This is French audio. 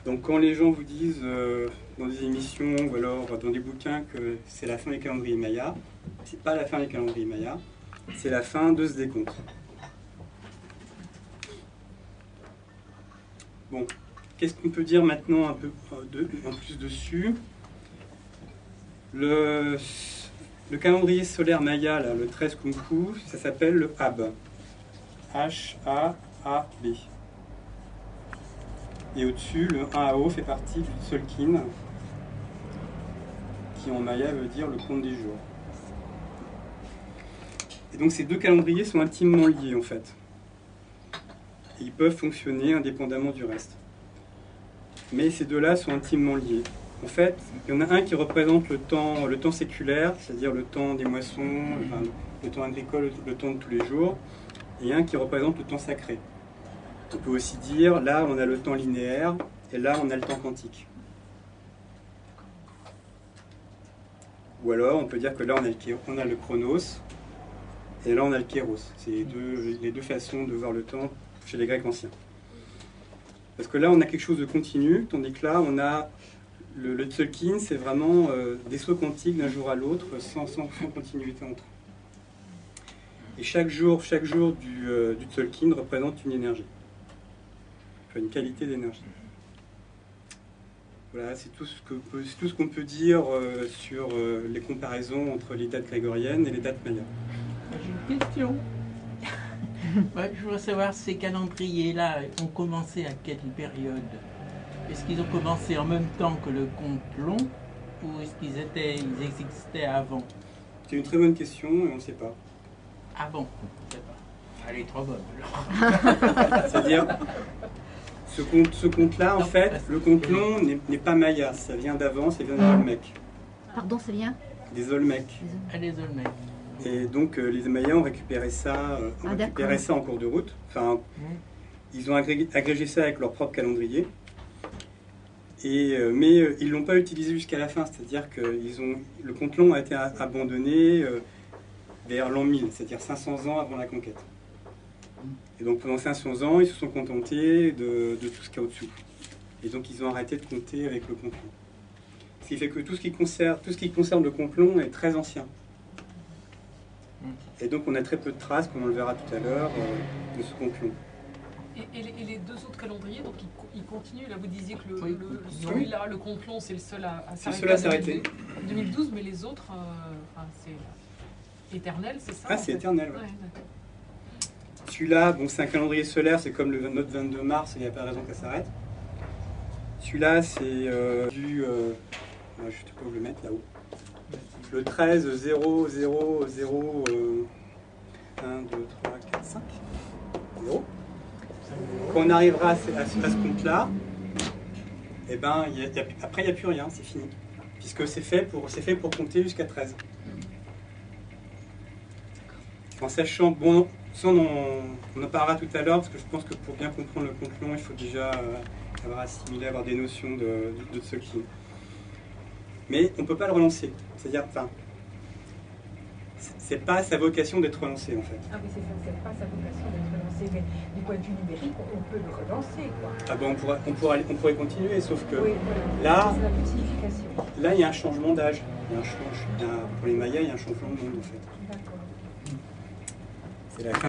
Donc quand les gens vous disent dans des émissions ou alors dans des bouquins que c'est la fin des calendriers Maya, c'est pas la fin des calendriers Maya, c'est la fin de ce décompte. Bon, qu'est-ce qu'on peut dire maintenant un peu en plus dessus? Le calendrier solaire Maya, là, le 13 Kunku, ça s'appelle le Hab. H-A-A-B. Et au-dessus, le 1AO fait partie du Tzolk'in, qui en Maya veut dire le compte des jours. Et donc ces deux calendriers sont intimement liés en fait. Et ils peuvent fonctionner indépendamment du reste. Mais ces deux-là sont intimement liés. En fait, il y en a un qui représente le temps séculaire, c'est-à-dire le temps des moissons, enfin, le temps agricole, le temps de tous les jours, et un qui représente le temps sacré. On peut aussi dire, là on a le temps linéaire, et là on a le temps quantique. Ou alors on peut dire que là on a le chronos, et là on a le kéros. C'est les deux façons de voir le temps chez les Grecs anciens. Parce que là on a quelque chose de continu, tandis que là on a le Tzolk'in, c'est vraiment des sauts quantiques d'un jour à l'autre, sans continuité entre eux. Et chaque jour du Tzolk'in représente une énergie. Une qualité d'énergie. Voilà, c'est tout ce qu'on peut dire sur les comparaisons entre les dates grégoriennes et les dates mayas. J'ai une question. Je voudrais savoir, ces calendriers-là ont commencé à quelle période? Est-ce qu'ils ont commencé en même temps que le compte long ou est-ce qu'ils existaient avant? C'est une très bonne question et on ne sait pas. Ah bon? On ne sait pas. Elle est trop bonne. C'est-à-dire, ce compte-là, en fait, le compte long n'est pas maya, ça vient d'avant, ça vient des Olmecs. Pardon, ça vient? Des Olmecs. Les Olmecs. Et donc les Mayas ont récupéré ça, en cours de route. Enfin, ils ont agrégé ça avec leur propre calendrier. Mais ils ne l'ont pas utilisé jusqu'à la fin, c'est-à-dire que le compte long a été abandonné vers l'an 1000, c'est-à-dire 500 ans avant la conquête. Et donc pendant 500 ans, ils se sont contentés de tout ce qu'il y a au-dessous. Et donc ils ont arrêté de compter avec le compte long. Ce qui fait que tout ce qui concerne le compte long est très ancien. Et donc on a très peu de traces, comme on le verra tout à l'heure, de ce compte long. Et les deux autres calendriers, donc ils continuent. Là, vous disiez que celui-là, le compte long, c'est le seul à s'arrêter. 2012, mais les autres, c'est éternel, c'est ça? Ah, c'est éternel, oui. Celui-là, bon, c'est un calendrier solaire, c'est comme notre 22 mars, il n'y a pas de raison qu'elle s'arrête. Celui-là, c'est je ne sais pas où le mettre, là-haut. Le 13, 0, 0, 0, 1, 2, 3, 4, 5. 0. Quand on arrivera à ce compte-là, eh ben, après, il n'y a plus rien, c'est fini. Puisque c'est fait pour compter jusqu'à 13. En sachant, bon, ça on en parlera tout à l'heure, parce que je pense que pour bien comprendre le compte long, il faut déjà avoir assimilé, avoir des notions de Tzolk'in. Mais on ne peut pas le relancer. C'est-à-dire, enfin, c'est pas sa vocation d'être relancé en fait. Ah oui, c'est ça, c'est pas sa vocation d'être relancé, mais du point de vue numérique, on peut le relancer, quoi. Ah ben on pourrait continuer, sauf que oui, voilà. là, c'est la petite signification. Là, il y a un changement d'âge. Pour les Mayas, il y a un changement de monde en fait. D'accord. C'est la fin.